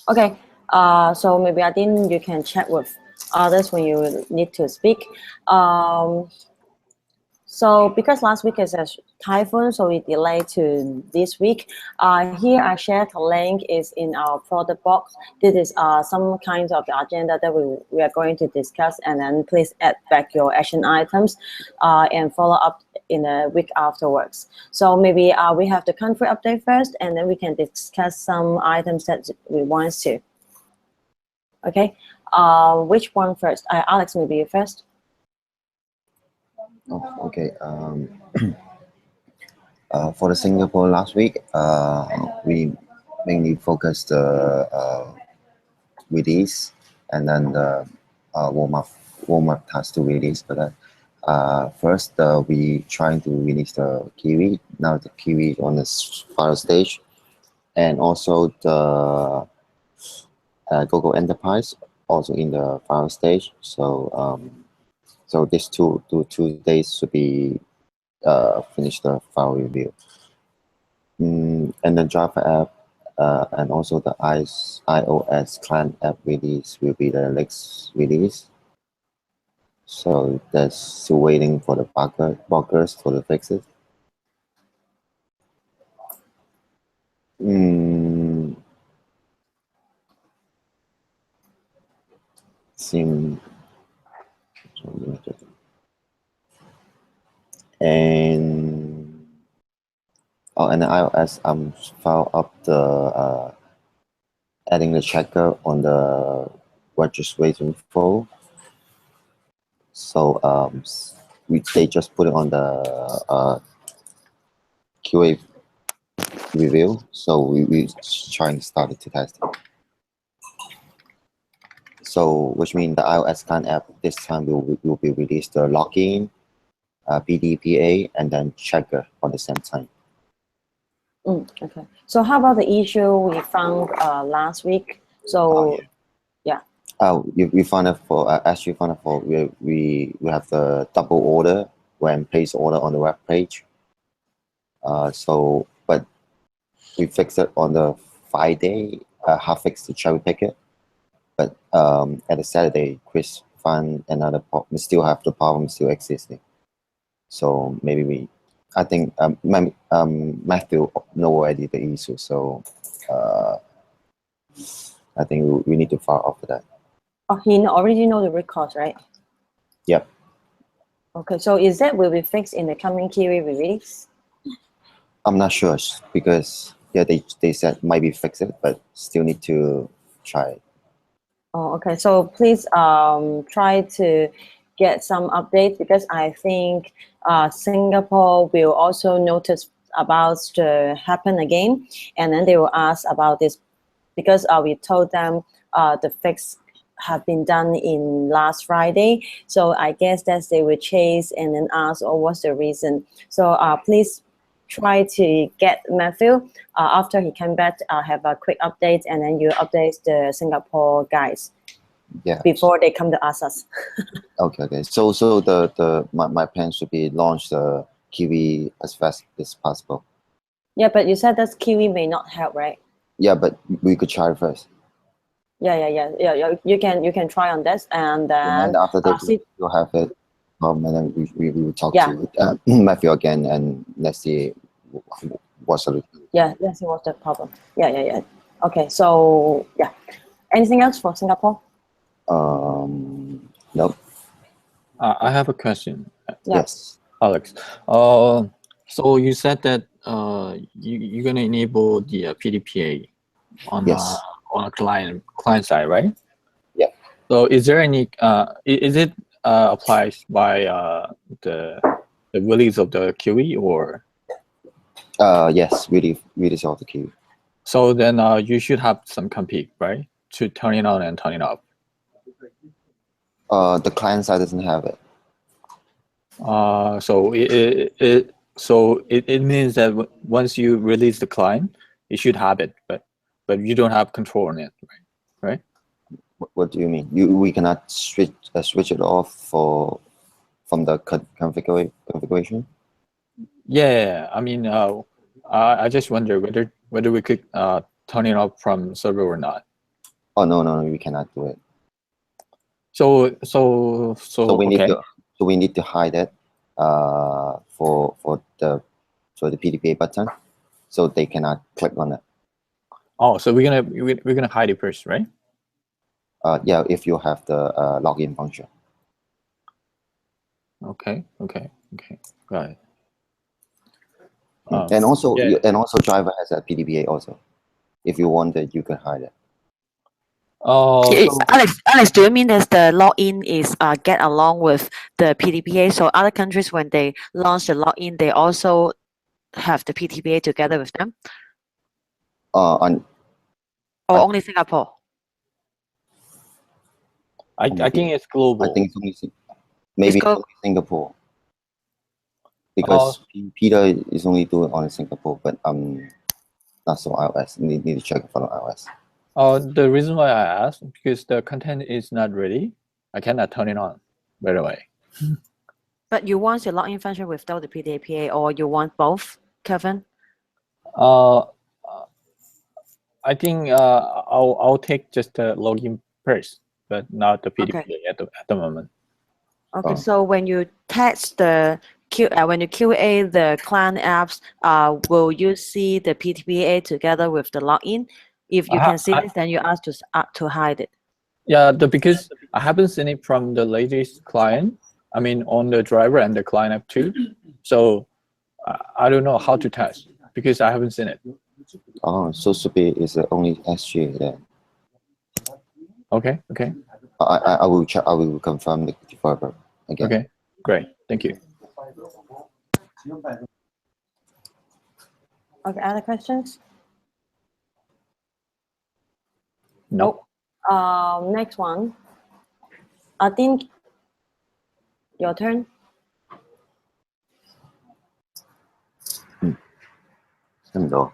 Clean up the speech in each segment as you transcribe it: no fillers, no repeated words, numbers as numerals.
Okay, so maybe I think you can chat with others when you need to speak. So because last week is a typhoon, so we delayed to this week. Here I shared a link is in our product box. This is some kinds of the agenda that we are going to discuss, and then please add back your action items and follow up in a week afterwards. So maybe we have the country update first, and then we can discuss some items that we want to. Okay, which one first? Alex, maybe you first. Okay. For the Singapore last week, we mainly focused release and then the warm up task to release. But first, we trying to release the Kiwi. Now the Kiwi is on the final stage, and also the Google Enterprise also in the final stage. So so these two days should be finish the file review. And the Java app and also the iOS client app release will be the next release. So that's still waiting for the buggers for the fixes. And and the iOS file up the adding the checker on the registration flow. So they just put it on the QA review. So we trying to start it to test it. So which means the iOS client app this time will be released the login, PDPA, and then checker on the same time. Okay. So how about the issue we found last week? So yeah. We found it for actually found it for we have the double order when place order on the web page. So but we fixed it on the Friday, half fixed the cherry picker. But at the Saturday, Chris found another problem. We still have the problem still existing. So maybe I think Matthew know already the issue. So I think we need to follow up for that. Oh, he already know the root cause, right? Yep. Okay, so is that will be fixed in the coming Kiwi release? I'm not sure because they said might be fixed, but still need to try it. Oh, okay. So please try to get some updates because I think Singapore will also notice about to happen again, and then they will ask about this because we told them the fix have been done in last Friday. So I guess that they will chase and then ask, oh, what's the reason? So please try to get Matthew after he came back. Have a quick update, and then you update the Singapore guys. Yeah. Before they come to ask us. Okay. So my plan should be launch the Kiwi as fast as possible. Yeah, but you said that Kiwi may not help, right? Yeah, but we could try first. Yeah. You can try on this, and then after that you'll have it. And then we will talk to Matthew again, and let's see what's the let's see what's the problem. Yeah. Okay, so yeah. Anything else for Singapore? Nope. I have a question. Yes, Alex. So you said that you're gonna enable the PDPA on a client side, right? Yeah. So is there any is it applied by the release of the QE or? Yes, really of the QE. So then you should have some config, right, to turn it on and turn it off. The client side doesn't have it. So it means that once you release the client, it should have it, but you don't have control on it, right? What do you mean? We cannot switch it off from the configuration? Yeah, I mean, I just wonder whether we could turn it off from server or not. Oh no, we cannot do it. So we need okay. we need to hide it for the PDPA button, so they cannot click on it. Oh, so we're gonna hide it first, right? Yeah, if you have the login function. Okay, got it. And also, yeah. driver has a PDPA also. If you want it, you can hide it. Oh, so, Alex, do you mean that the login is get along with the PDPA? So other countries, when they launch the login, they also have the PDPA together with them, or only Singapore? I think it's global. I think it's only maybe it's only Singapore, because Peter is only doing on Singapore, but not so iOS. Need to check for iOS. The reason why I asked, because the content is not ready, I cannot turn it on right away. But you want the login function without the PDPA, or you want both, Kevin? I think I'll take just the login first, but not the PDPA at the moment. Okay, so when you test the when you QA the client apps, will you see the PDPA together with the login? If you can see this, then you ask to hide it. Yeah, because I haven't seen it from the latest client. I mean, on the driver and the client app too. So I don't know how to test because I haven't seen it. Oh, so Subi is only SG then. Okay. I will check. I will confirm the further again. Okay, great. Thank you. Okay, other questions? No. Next one. I think your turn. 聽唔到？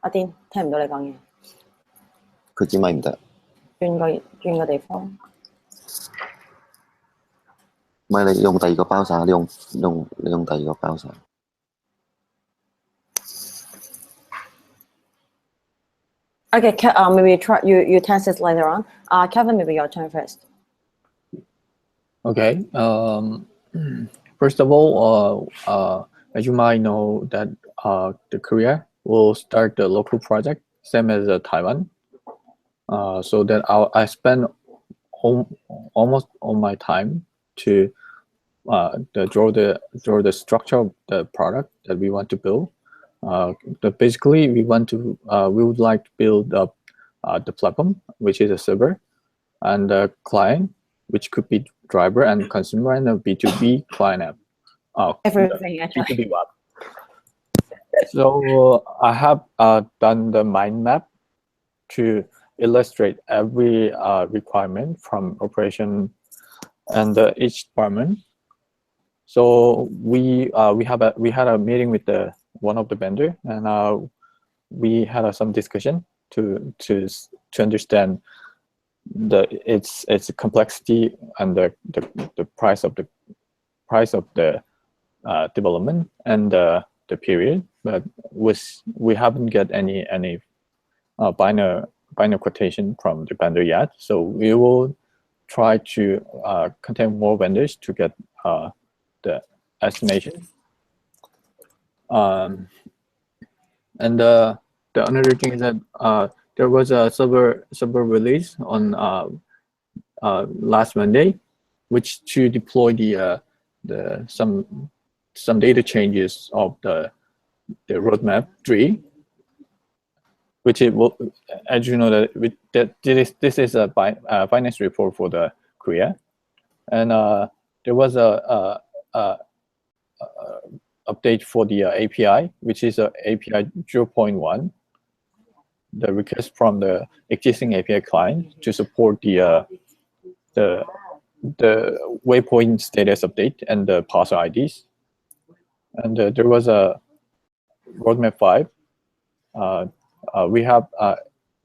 阿癲，聽唔到你講嘢。佢支咪唔得。轉個地方。唔係，你用第二個包曬，你用第二個包曬。Okay, maybe try you test it later on. Kevin, maybe your turn first. Okay. First of all, as you might know, that the Korea will start the local project, same as Taiwan. So that I spend almost all my time to draw the structure of the product that we want to build. Basically, we would like to build up the platform, which is a server, and the client, which could be driver and consumer, and a B2B client app. Everything actually. B2B web. So I have done the mind map to illustrate every requirement from operation and each department. So we had a meeting with one of the vendor, and we had some discussion to understand its complexity and the price of the development and the period, but we haven't get any binary quotation from the vendor yet. So we will try to contact more vendors to get the estimation. And the another thing is that there was a server release on last Monday, which to deploy some data changes of the roadmap 3, which it will, as you know, that this is a finance report for the Korea, and there was a update for the API, which is API 0.1. The request from the existing API client to support the waypoint status update and the parser IDs. And there was a roadmap 5. We have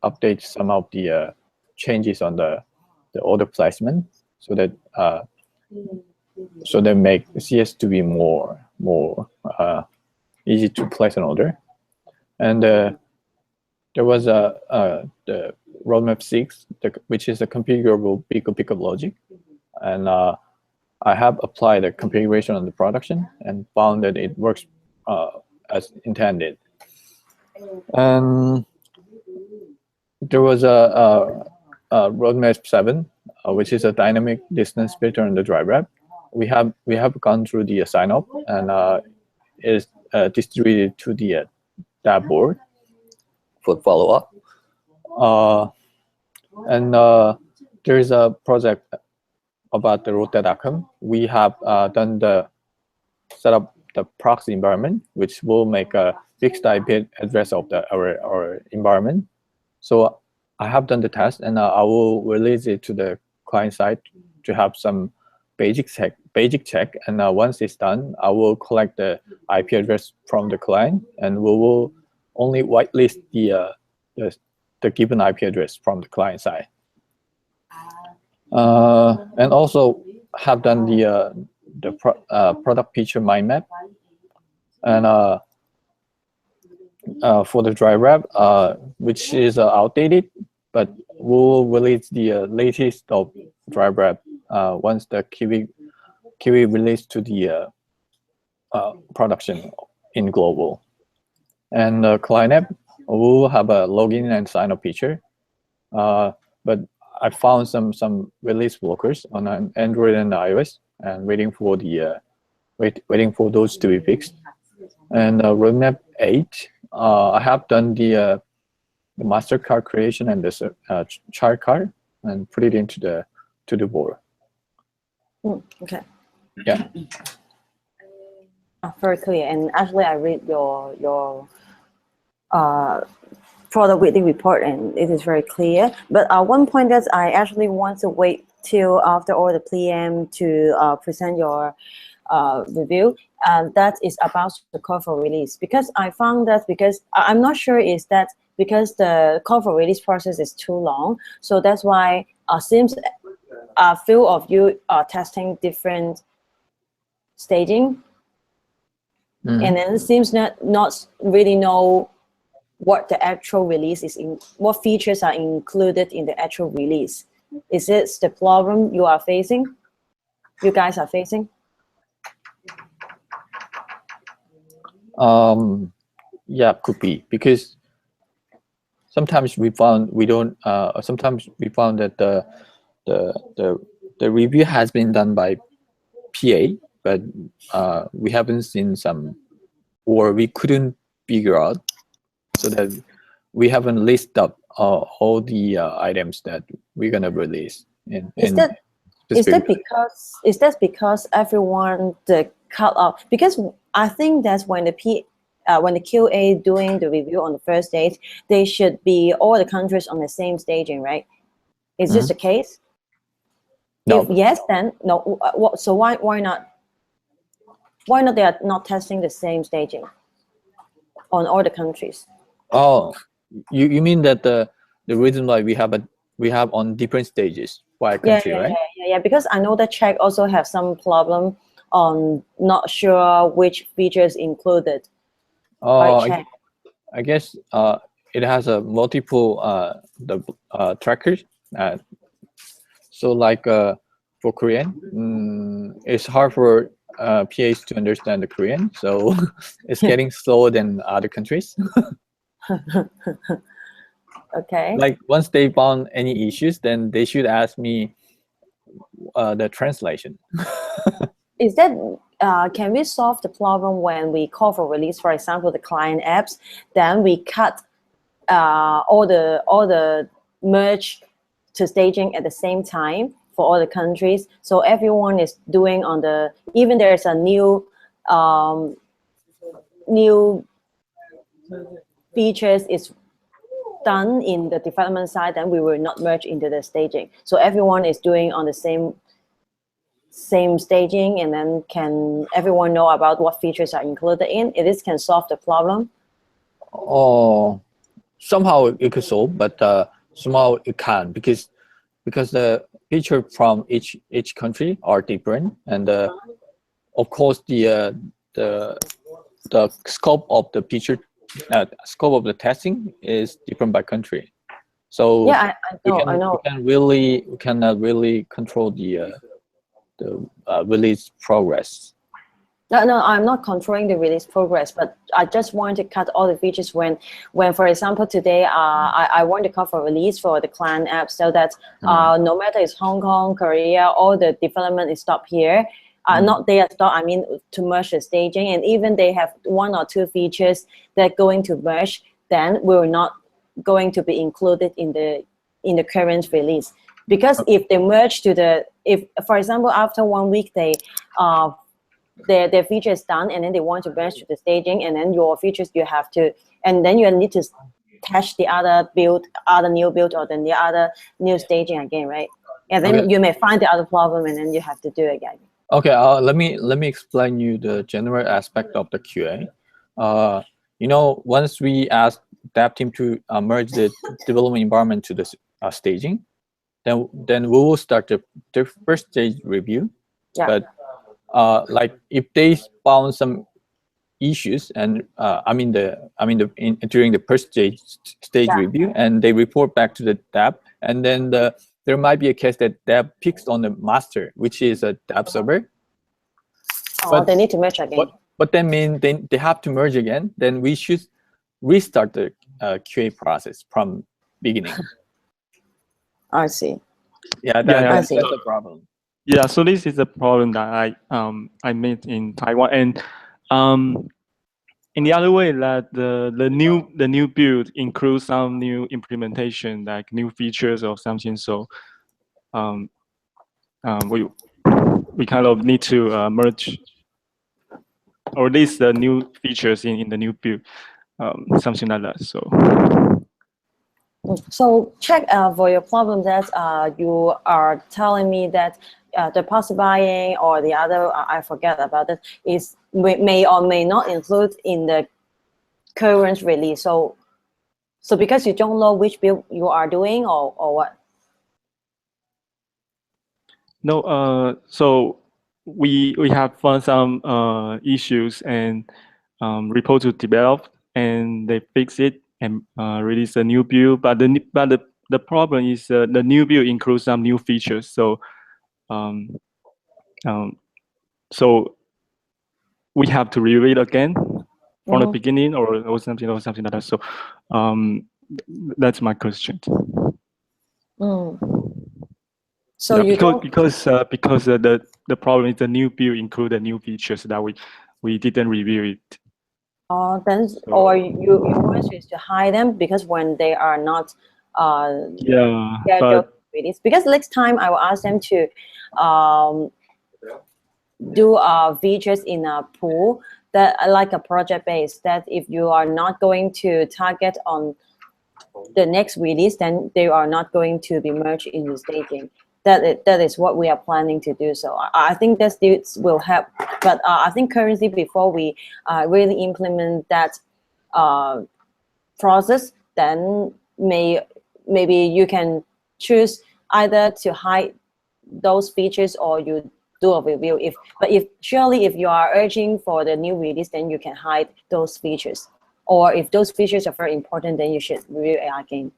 updated some of the changes on the order placement, so that make CS to be more easy to place an order. And there was the roadmap 6, which is a configurable pick-up logic, and I have applied the configuration on the production and found that it works as intended. And there was a roadmap 7, which is a dynamic distance filter on the drive wrap. We have gone through the sign up, and is distributed to the dashboard for follow up. And there is a project about the road data outcome. We have done set up the proxy environment, which will make a fixed IP address of our environment. So I have done the test, and I will release it to the client side to have some basic check. And once it's done, I will collect the IP address from the client, and we will only whitelist the given IP address from the client side. And also have done the product feature mind map, and for the drive wrap, which is outdated, but we'll release the latest of drive wrap once the Kiwi released to the production in global. And the client app will have a login and sign up feature, but I found some release blockers on Android and iOS, and waiting for those to be fixed. And roadmap 8, I have done the MasterCard creation and the chart card, and put it into the board. Okay. Yeah. Very clear. And actually, I read your product rating report, and it is very clear. But one point that I actually want to wait till after all the PM to present your review, and that is about the call for release. Because I found that, because I'm not sure is that because the call for release process is too long, so that's why seems a few of you are testing different staging, and then it seems not really know what the actual release is, what features are included in the actual release. Is this the problem you guys are facing? Yeah, could be, because sometimes we found that the review has been done by PA, but we haven't seen some, or we couldn't figure out, so that we haven't listed up all the items that we're gonna release. Is that because everyone the cut off? Because I think that's when the QA doing the review on the first stage, they should be all the countries on the same staging, right? Is this the case? No. If yes, then no. So why not? Why not they are not testing the same staging on all the countries? Oh, you mean that the reason why we have on different stages by country, right? Yeah. Because I know that Czech also have some problem on not sure which features included. I guess it has a multiple trackers. So like for Korean, it's hard for PAs to understand the Korean, so it's getting slower than other countries. Okay. Like once they found any issues, then they should ask me the translation. Is that can we solve the problem when we call for release, for example, the client apps, then we cut all the merge to staging at the same time for all the countries, so everyone is doing on the, even there's a new features is done in the development side, then we will not merge into the staging. So everyone is doing on the same staging, and then can everyone know about what features are included in it? This can solve the problem. Oh, somehow it could solve, but somehow it can't, because the feature from each country are different, and of course the scope of the feature scope of the testing is different by country. So Yeah, I know. we cannot really control the release progress. No, I'm not controlling the release progress, but I just want to cut all the features when for example, today, I want to cut for release for the client app so that no matter it's Hong Kong, Korea, all the development is stopped here. Not they are stopped, I mean, to merge the staging, and even they have 1 or 2 features that going to merge, then we're not going to be included in the current release. Because if they merge if, for example, after 1 week, their feature is done, and then they want to merge to the staging, and then your features and then you need to test the other new build, or then the other new staging again, right? And then you may find the other problem, and then you have to do it again. Okay, let me explain you the general aspect of the QA. Once we ask dev team to merge the development environment to the staging, then we will start the first stage review. Yeah. But like if they found some issues, and during the first stage review, and they report back to the dev, and then there might be a case that dev picks on the master, which is a dev server. But they need to merge again. But that means they have to merge again. Then we should restart the QA process from beginning. I see. Yeah, that's the problem. Yeah, so this is the problem that I made in Taiwan, and in the other way, that the new build includes some new implementation, like new features or something. So we kind of need to merge or list the new features in the new build, something like that. So check for your problem that you are telling me that the parser buying or the other, I forget about it, may or may not include in the current release. So because you don't know which build you are doing, or what? No, so we have found some issues and report to develop, and they fix it and release a new build. But the problem is the new build includes some new features. So we have to review it again from the beginning, or something like that. So that's my question. So because the problem is the new build include the new features that we didn't review it. Or your worst is to hide them, because when they are not released. Because next time I will ask them to do features in a pool that like a project base, that if you are not going to target on the next release, then they are not going to be merged in the staging. That is what we are planning to do. So I think that will help. But I think currently, before we really implement that process, then maybe you can choose either to hide those features, or you do a review. If you are urging for the new release, then you can hide those features. Or if those features are very important, then you should review it again.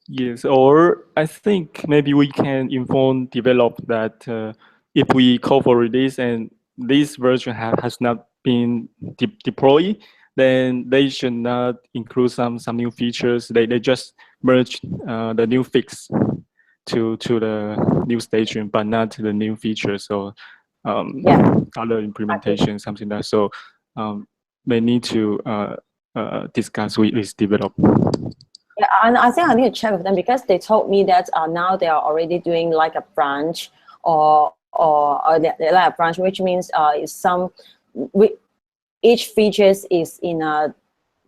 Yes, or I think maybe we can inform develop that if we call for release and this version has not been deployed, then they should not include some new features. They just merge the new fix to the new staging, but not to the new features. So other implementation, something like that. So they need to discuss with develop. Yeah, and I think I need to check with them, because they told me that now they are already doing like a branch or like a branch, which means each features is in a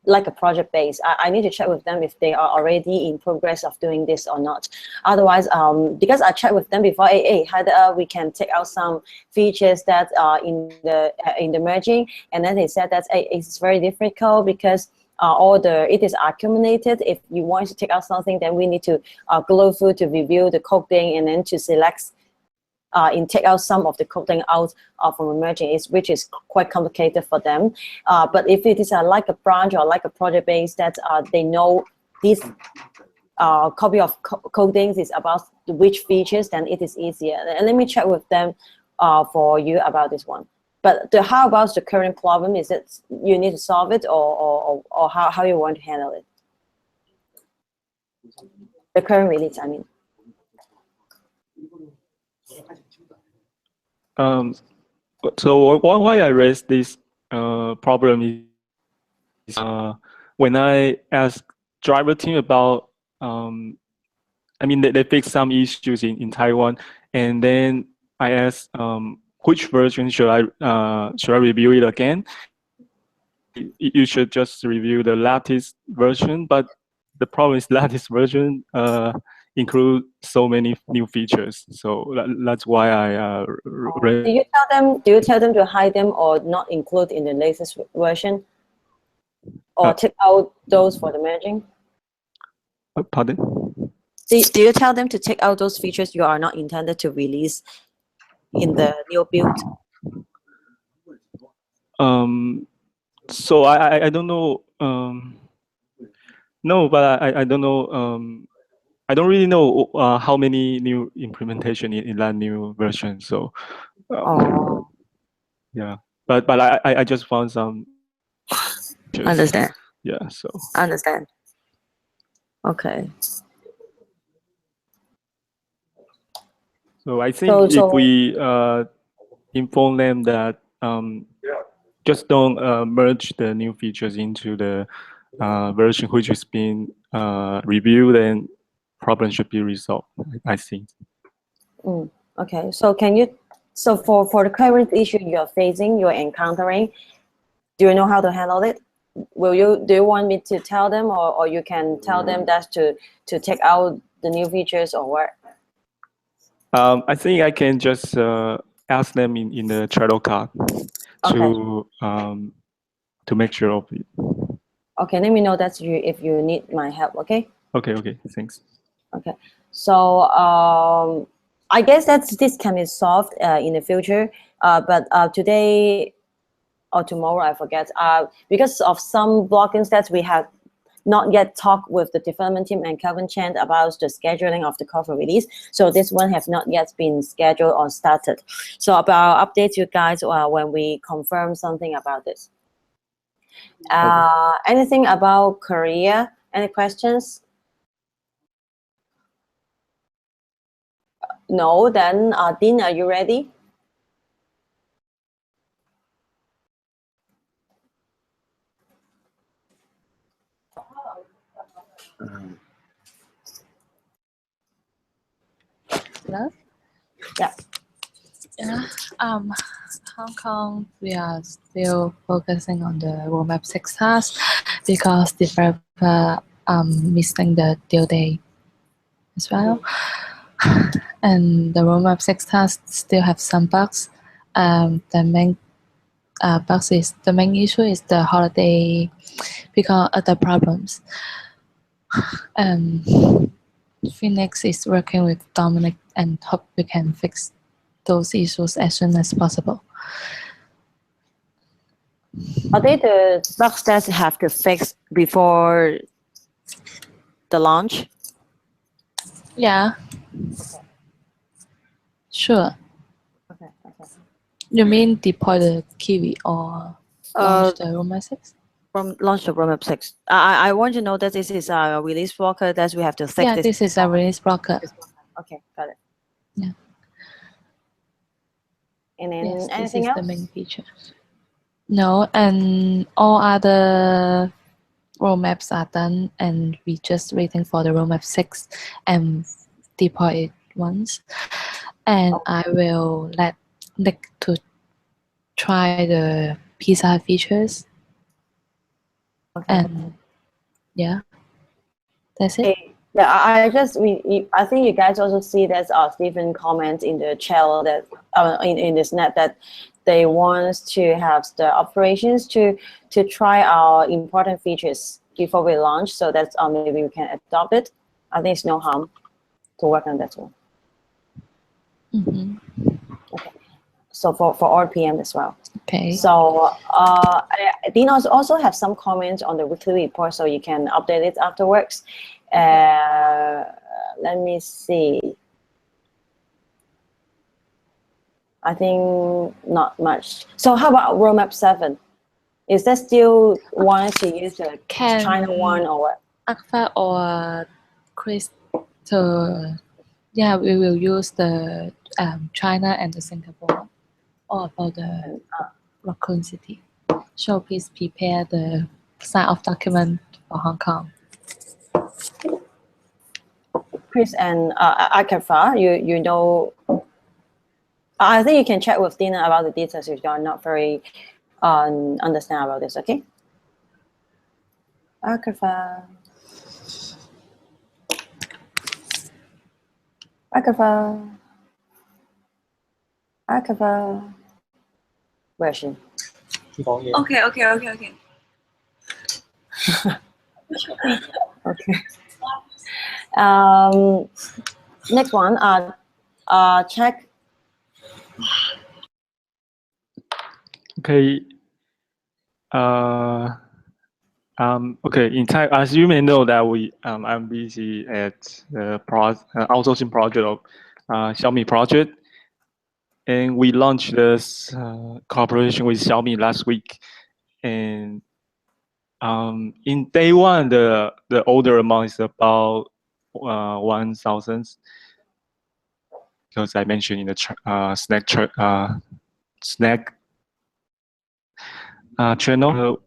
like a project base. I need to check with them if they are already in progress of doing this or not. Otherwise, because I checked with them before, how we can take out some features that are in the merging, and then they said that it's very difficult because it is accumulated. If you want to take out something, then we need to go through to review the coding and then to select in take out some of the coding out from emerging, which is quite complicated for them. But if it is like a branch or like a project base that they know this copy of codings is about which features, then it is easier. And let me check with them for you about this one. But how about the current problem? Is it you need to solve it, or how you want to handle it? The current release, I mean. So why I raised this problem is when I asked driver team about, I mean, they fixed some issues in Taiwan, and then I asked which version should I review it again. You should just review the latest version, but the problem is latest version include so many new features. So that's why I Do you tell them to hide them or not include in the latest version, or take out those for the merging? Pardon? Do you tell them to take out those features you are not intended to release in the new build? So I don't know. No, but I don't know. I don't really know how many new implementation in that new version. So yeah, but I just found some. Understand. Yeah. So. Understand. Okay. So I think if we inform them that just don't merge the new features into the version which has been reviewed, then problem should be resolved, I think. Okay, so for the current issue you're facing, you're encountering, do you know how to handle it? Do you want me to tell them, or you can tell them that to take out the new features, or what? I think I can just ask them in the Trello card to make sure of it. Okay, let me know that if you need my help. Okay. Okay. Thanks. Okay. So I guess this can be solved in the future. But today or tomorrow, I forget. Because of some blocking steps, we have not yet talked with the development team and Kelvin Chen about the scheduling of the cover release. So this one has not yet been scheduled or started. So I'll update you guys when we confirm something about this. Anything about Korea? Any questions? No, then Dean, are you ready? Hello? Yeah. Hong Kong, we are still focusing on the roadmap 6 task because developer missing the due date as well. And the roadmap 6 task still have some bugs. The main the main issue is the holiday because of the problems. Phoenix is working with Dominic and hope we can fix those issues as soon as possible. Are they the bugs that have to fix before the launch? Yeah. Sure. Okay. You mean deploy the Kiwi or launch the roadmap 6? From launch the roadmap 6. I want to know that this is a release blocker that we have to fix. Yeah, this is a release blocker. Okay, got it. Yeah. And then yes, anything this is else? the main feature. No, and all other roadmaps are done, and we just waiting for the roadmap 6 and deploy it once. And I will let Nick to try the Pizza features. Okay. And yeah, that's it. Okay. Yeah, I think you guys also see that Stephen comment in the channel that in this net that they want to have the operations to try our important features before we launch, so that maybe we can adopt it. I think it's no harm to work on that one. Mm-hmm. So for all PM as well. Okay. So Dean also have some comments on the weekly report, so you can update it afterwards. Let me see. I think not much. So how about roadmap 7? Is that still one to use the Can China one or what? Akfa or Chris to, yeah, we will use the China and the Singapore or about the Raccoon City. So please prepare the sign of document for Hong Kong. Chris and Akafa, you know, I think you can check with Dina about the details if you're not very understand about this, okay? Akafa. Where is she? Okay. Okay. Next one, check. Okay. Okay. In time, as you may know, that I'm busy at the outsourcing project of Xiaomi project, and we launched this cooperation with Xiaomi last week. And in day one, the order amount is about 1,000. Because I mentioned in the snack channel,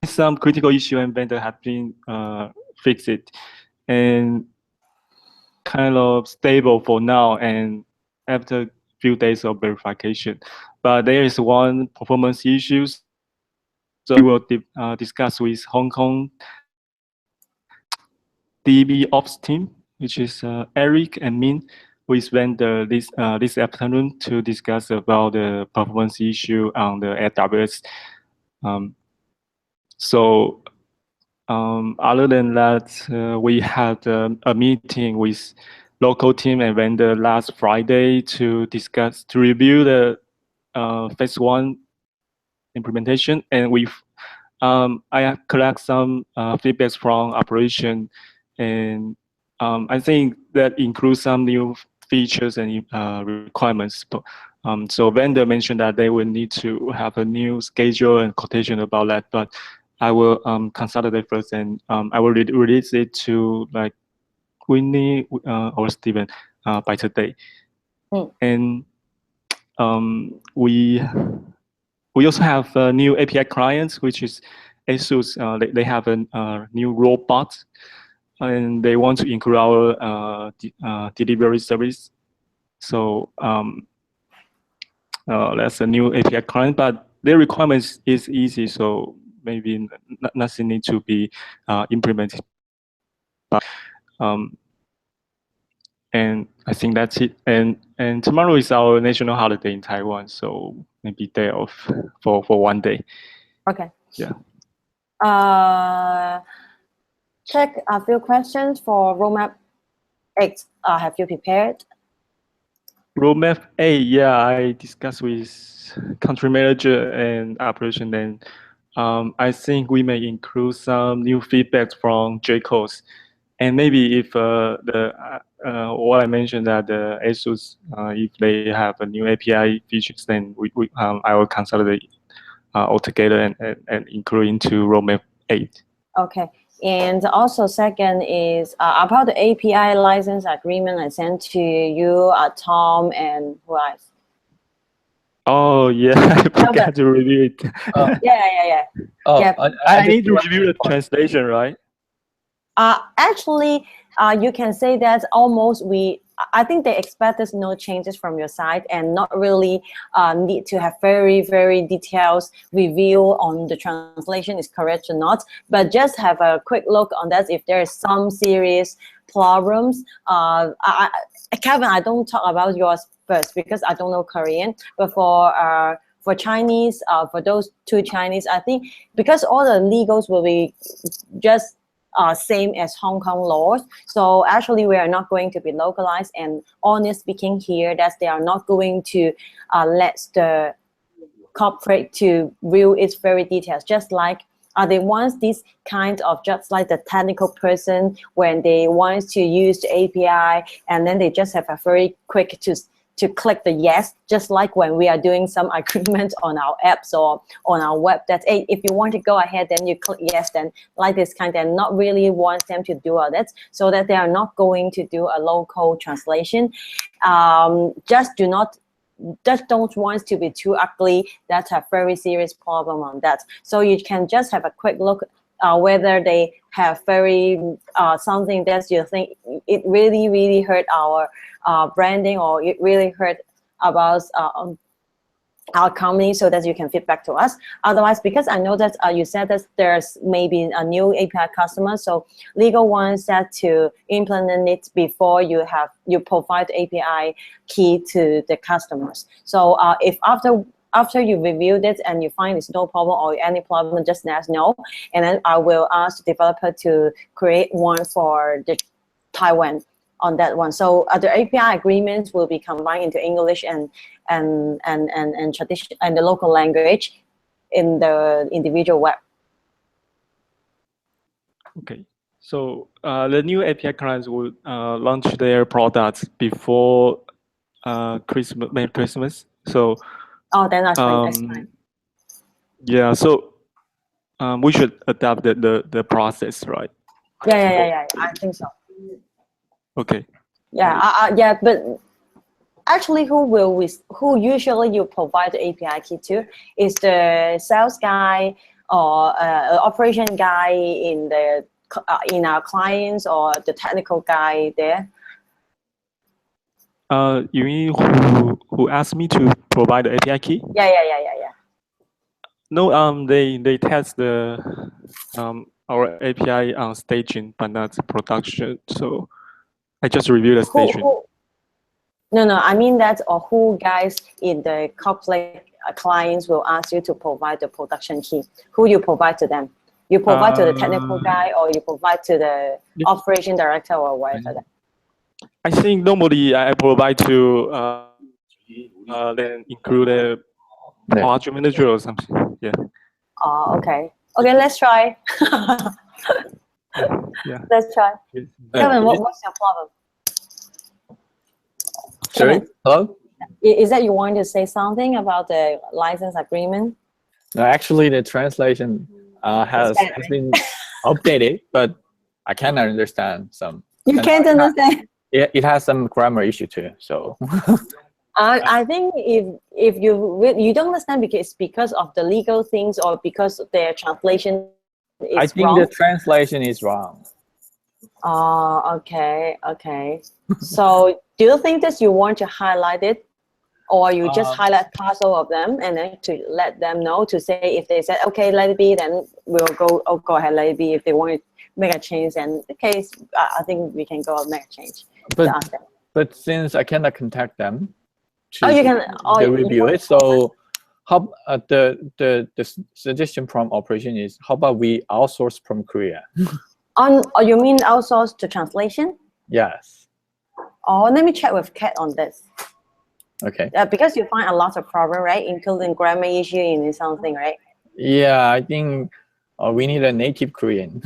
some critical issue and vendor had been fixed and kind of stable for now. And after a few days of verification, but there is one performance issues. So we will discuss with Hong Kong DB Ops team, which is Eric and Min, with vendor this afternoon to discuss about the performance issue on the AWS. Other than that, we had a meeting with local team and vendor last Friday to review the phase 1 implementation, and I collect some feedbacks from operation, and I think that includes some new features and requirements. So vendor mentioned that they will need to have a new schedule and quotation about that, but I will consolidate first, and I will release it to like Winnie or Steven by today. And we also have new API clients, which is ASUS. They have a new robot, and they want to include our delivery service. So that's a new API client, but their requirements is easy, so maybe nothing needs to be implemented. And I think that's it. And tomorrow is our national holiday in Taiwan, so maybe day off for one day. Okay. Yeah. Check a few questions for roadmap 8. Have you prepared? Roadmap 8, yeah, I discussed with country manager and operation. And I think we may include some new feedback from JCOS. And maybe if what I mentioned that the ASUS, if they have a new API features, then I will consolidate all together and include into roadmap 8. Okay. And also second is about the API license agreement I sent to you, Tom, and who else? Oh, yeah, I forgot to review it. Yeah. Oh, Yeah. I need to review the translation, right? Actually, you can say that almost I think they expected no changes from your side and not really need to have very, very detailed review on the translation is correct or not, but just have a quick look on that if there is some serious problems. Kevin, I don't talk about yours first because I don't know Korean, but for Chinese, for those 2 Chinese, I think because all the legals will be just same as Hong Kong laws. So actually, we are not going to be localized. And honestly speaking, here that they are not going to let the corporate to view its very details, just like they want this kind of, just like the technical person when they want to use the API, and then they just have a very quick to click the yes, just like when we are doing some agreement on our apps or on our web, that hey, if you want to go ahead, then you click yes, then like this kind, and not really want them to do all that, so that they are not going to do a local translation. Just don't want to be too ugly. That's a very serious problem on that. So you can just have a quick look whether they have very something that you think it really hurt our branding, or it really hurt about our company, so that you can feedback to us. Otherwise, because I know that you said that there's maybe a new API customer, so legal wants that to implement it before you provide the API key to the customers. So if after you reviewed it and you find it's no problem or any problem, just let us know, and then I will ask the developer to create one for the Taiwan on that one. So the API agreements will be combined into English and tradition and the local language in the individual web. Okay. So the new API clients will launch their products before Merry Christmas. So then that's fine. That's fine. yeah. So we should adapt the process, right? Yeah. I think so. Okay. Yeah. But actually, who usually you provide the API key to is the sales guy or operation guy in our clients, or the technical guy there. You mean who asked me to provide the API key? Yeah. No, they test our API on staging, but not production. So I just review the staging. No, I mean that, or who guys in the corporate clients will ask you to provide the production key? Who you provide to them? You provide to the technical guy, or you provide to the operation director, or whatever? I think normally I provide to then include a project manager or something. Yeah. Oh, okay. Okay, let's try. Yeah. Let's try. Kevin, what's your problem? Sorry? Kevin, Hello? is that you want to say something about the license agreement? No, actually, the translation has been updated, but I cannot understand some. You can't understand? It has some grammar issue too, so. I think if you don't understand because of the legal things, or because their translation is I think wrong? the translation is wrong. Oh, okay. So do you think that you want to highlight it, or you just highlight parcel of them and then to let them know, to say if they said okay, let it be, then we'll go ahead, let it be. If they want to make a change, then okay, I think we can go and make a change. But since I cannot contact them to review it, so how the suggestion from operation is, how about we outsource from Korea? Or you mean outsource to translation? Yes. Oh, let me check with Kat on this. Okay. Because you find a lot of problem, right? Including grammar issue in something, right? Yeah, I think we need a native Korean.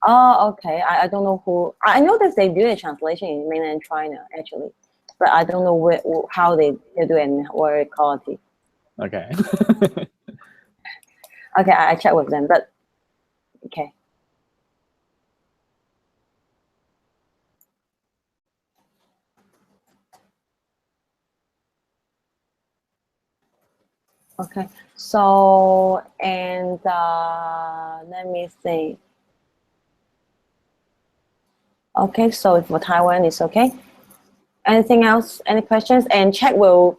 Oh, okay. I don't know who. I know that they do the translation in mainland China, actually, but I don't know how they do it and what quality. Okay. Okay, I check with them, but okay. Okay, so, and let me see. Okay, so for Taiwan, it's okay. Anything else? Any questions? And Chet will,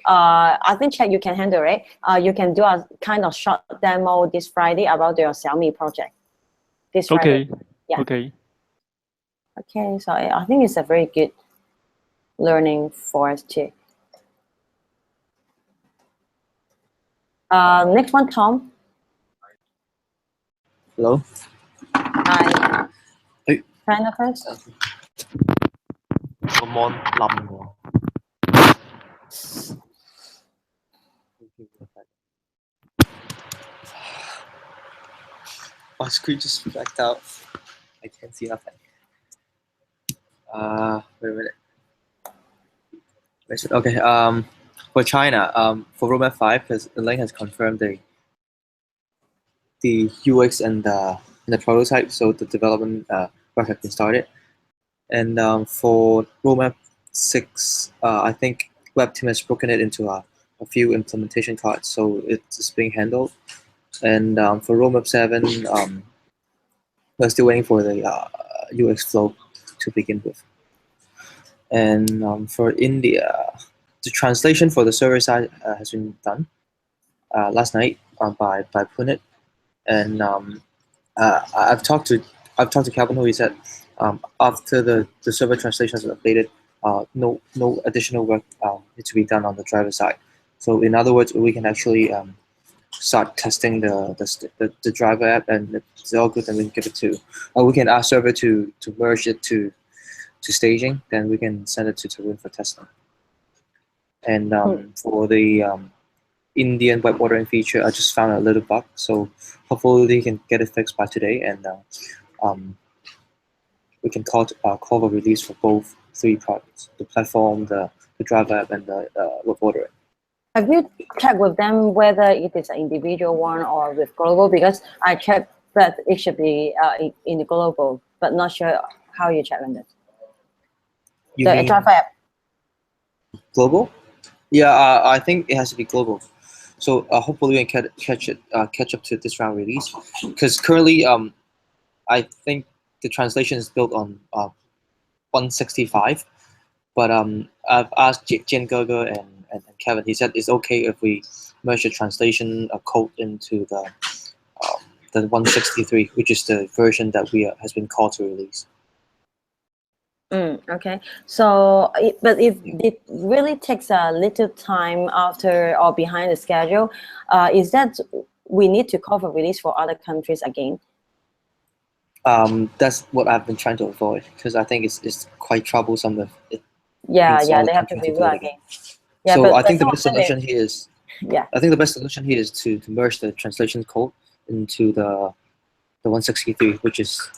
I think Chet you can handle it. You can do a kind of short demo this Friday about your Xiaomi project. This Friday. Okay. Yeah. Okay. Okay, so I think it's a very good learning for us too. Next one, Tom. Hello. Hi. China first. 個 mon 冧喎。My screen just blacked out. I can't see nothing. Wait a minute. Where's it? Okay. For China, for roadmap 5, because Elaine has confirmed the UX and the prototype, so the development work has been started. And for roadmap 6, I think web team has broken it into a few implementation cards, so it's being handled. And for roadmap 7, we're still waiting for the UX flow to begin with. And for India, the translation for the server side has been done last night by Punit, and I've talked to Calvin, who he said after the server translations are updated, no additional work needs to be done on the driver side. So in other words, we can actually start testing the driver app, and if it's all good, then we can give it to, we can ask server to merge it to staging, then we can send it to Tarun for testing. And for the Indian web ordering feature, I just found a little bug, so hopefully they can get it fixed by today, and we can call for release for both 3 products: the platform, the driver app, and the web ordering. Have you checked with them whether it is an individual one or with global? Because I checked that it should be in the global, but not sure how you check on that. You The mean driver app. global? Yeah, I think it has to be global. So hopefully we can catch up to this round release. Because currently, I think the translation is built on 165. But I've asked Jian Gege and Kevin. He said it's okay if we merge the translation code into the 163, which is the version that has been called to release. Okay, so but if it really takes a little time after or behind the schedule, is that we need to call for release for other countries again? That's what I've been trying to avoid, because I think it's quite troublesome if it Yeah, needs yeah, all they the have to countries review do it again. Yeah, so but I think the some best of them solution here is yeah. I think the best solution here is to merge the translation code into the 163, which is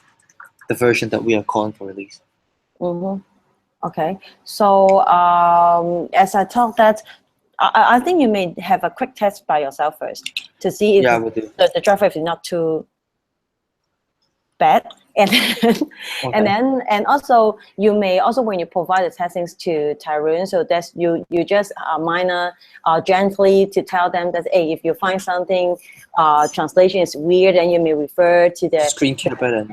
the version that we are calling for release. Okay, so as I talked that, I think you may have a quick test by yourself first to see if Yeah, we'll do. the driver is not too bad, and then, and also you may also, when you provide the testings to Tarun, so that's you just minor gently to tell them that, hey, if you find something translation is weird, then you may refer to the Screen cap it and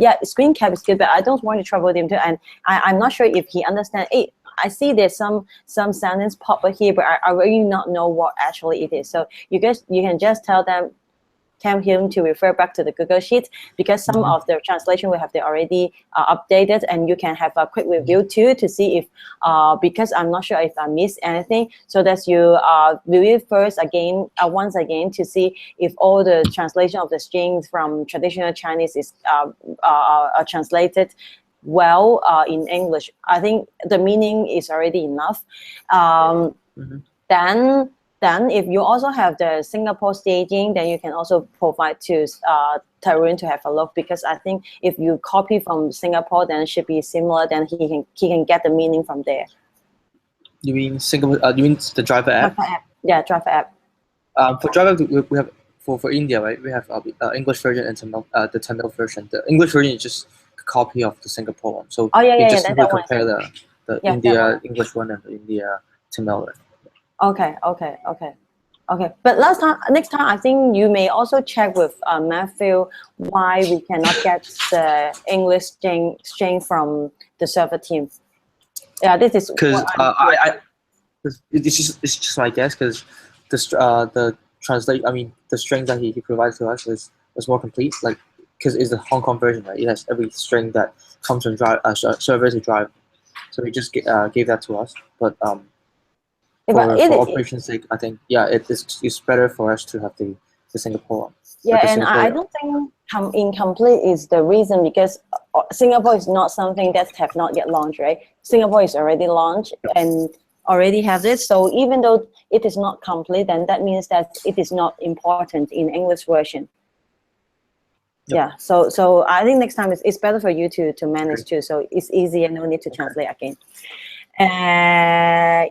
yeah, screen cap is good, but I don't want to trouble them too. And I'm not sure if he understands. Hey, I see there's some sentence pop up here, but I really not know what actually it is. So you can just tell him to refer back to the Google Sheet, because some of the translation we have they already updated, and you can have a quick review too to see if because I'm not sure if I missed anything, so that you review first again once again to see if all the translation of the strings from traditional Chinese is translated well in English. I think the meaning is already enough. Then if you also have the Singapore staging, then you can also provide to Tarun to have a look, because I think if you copy from Singapore, then it should be similar, then he can get the meaning from there. You mean Singapore? You mean the driver app? Driver app. Yeah, driver app. For driver, we have for India, right? We have English version and the Tamil version. The English version is just a copy of the Singapore one. So you just simply compare the India English one and the India Tamil one. Okay. But next time, I think you may also check with Matthew why we cannot get the English string from the server team. Yeah, this is because it's just my guess, because the translate, I mean, the string that he provides to us was more complete, like, because it's the Hong Kong version, right? It has every string that comes from server to drive. So he just gave that to us, but for operation's sake, I think it's better for us to have the Singapore one. Yeah, and I don't think incomplete is the reason because Singapore is not something that have not yet launched, right? Singapore is already launched and already has it. So even though it is not complete, then that means that it is not important in English version. Yep. Yeah. So I think next time it's better for you to manage too. So it's easier. No need to translate again.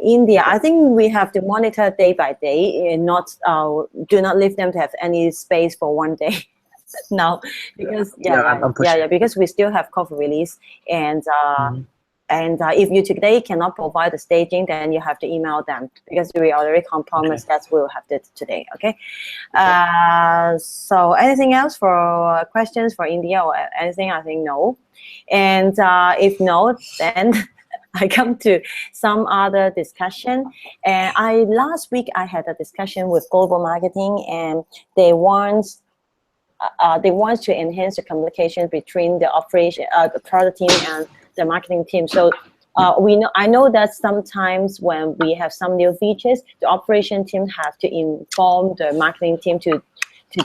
India, I think we have to monitor day by day and not do not leave them to have any space for one day. No, because I'm pushing. because we still have cover release and if you today cannot provide the staging, then you have to email them because we already promised that we'll have it today. Okay. So anything else for questions for India or anything? I think no. And if no, then I come to some other discussion. And last week I had a discussion with global marketing, and they want to enhance the communication between the operation, the product team, and the marketing team. So I know that sometimes when we have some new features, the operation team have to inform the marketing team to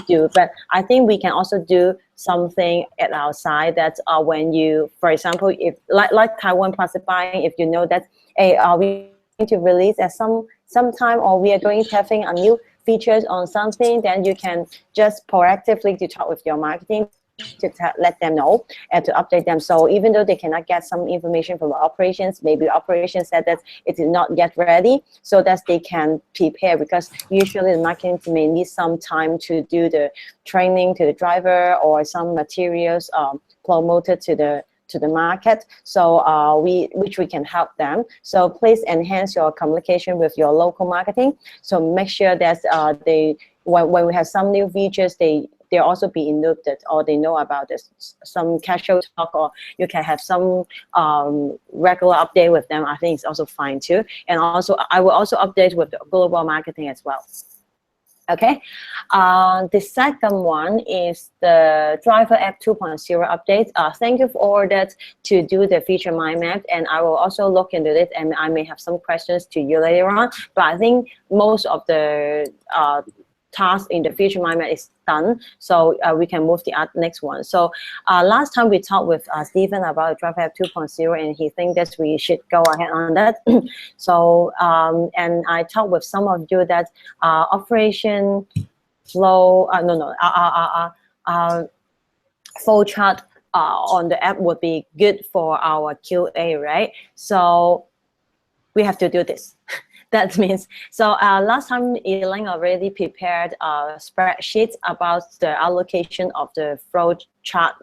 do. But I think we can also do something at our side that when you, for example, if like Taiwan Plastic Buying, if you know that we going to release at some time, or we are going to having a new features on something, then you can just proactively to talk with your marketing to let them know and to update them. So even though they cannot get some information from operations, maybe operations said that it is not yet ready, so that they can prepare, because usually the marketing team may need some time to do the training to the driver or some materials promoted to the market. So which we can help them. So please enhance your communication with your local marketing. So make sure that when we have some new features, they'll also be included, or they know about this, some casual talk, or you can have some regular update with them. I think it's also fine too. And also, I will also update with the global marketing as well. Okay. The second one is the Driver App 2.0 update. Thank you for all that to do the feature mind map, and I will also look into it, and I may have some questions to you later on. But I think most of the task in the feature mind map is done, so we can move the next one. So last time we talked with Stephen about Driver App 2.0, and he thinks that we should go ahead on that. So and I talked with some of you that operation flow, flow chart on the app would be good for our QA, right? So we have to do this. That means, so last time Elaine already prepared a spreadsheet about the allocation of the flow chart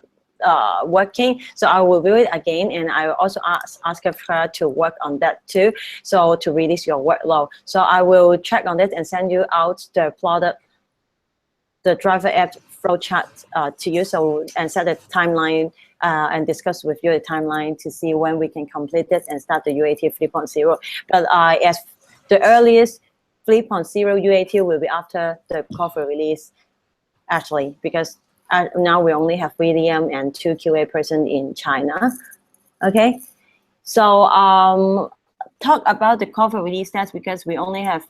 working. So I will do it again, and I will also ask her to work on that too, so to reduce your workload. So I will check on it and send you out the product, the Driver App flow chart to you, so and set a timeline and discuss with you the timeline to see when we can complete it and start the UAT 3.0. But as the earliest 3.0 UAT will be after the cover release, actually, because now we only have William and 2 QA person in China. Okay, so talk about the cover release test, because we only have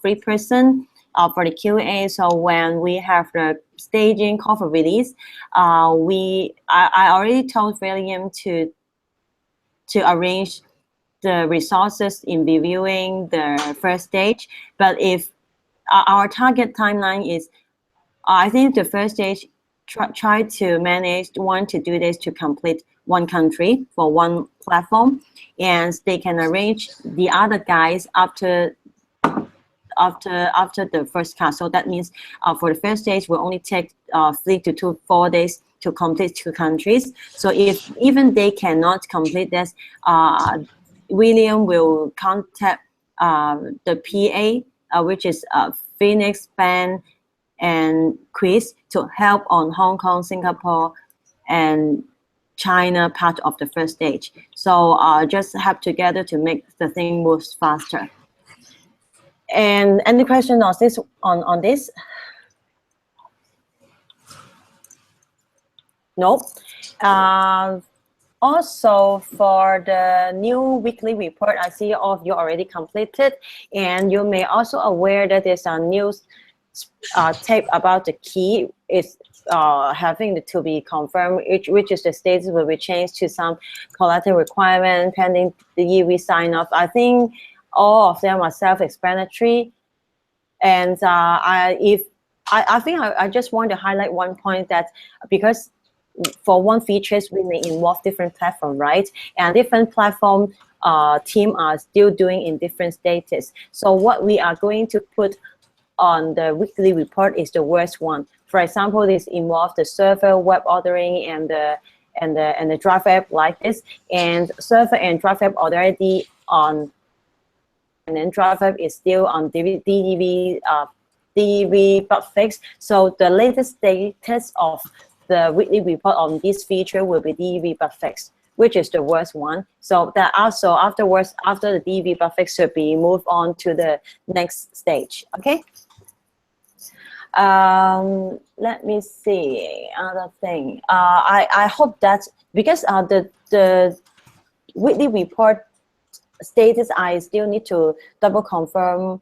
3 person for the QA. So when we have the staging cover release, I already told William to arrange the resources in reviewing the first stage. But if our target timeline is, I think the first stage, try to manage 1 to 2 days to complete 1 country for 1 platform, and they can arrange the other guys after the first cast. So that means for the first stage, we'll only take 3 to 4 days to complete 2 countries. So if even they cannot complete this, William will contact the PA, which is Phoenix, Ben, and Chris, to help on Hong Kong, Singapore, and China part of the first stage. So just help together to make the thing move faster. And any question on this? On this? No. Also, for the new weekly report, I see all of you already completed, and you may also aware that there's a new tape about the key. It's having to be confirmed, which is the status will be changed to some collective requirement pending the EV sign off. I think all of them are self-explanatory, and I think I just want to highlight one point, that because for one features we may involve different platform, right? And different platform team are still doing in different status. So what we are going to put on the weekly report is the worst one. For example, this involves the server, web ordering, and the Drive app like this. And server and Drive app already on, and then Drive app is still on DDV bug fix. So the latest status of the weekly report on this feature will be DDV bug fix, which is the worst one. So that also afterwards, after the DDV bug fix, should be moved on to the next stage. Okay. Let me see other thing. I hope that because the weekly report status, I still need to double confirm,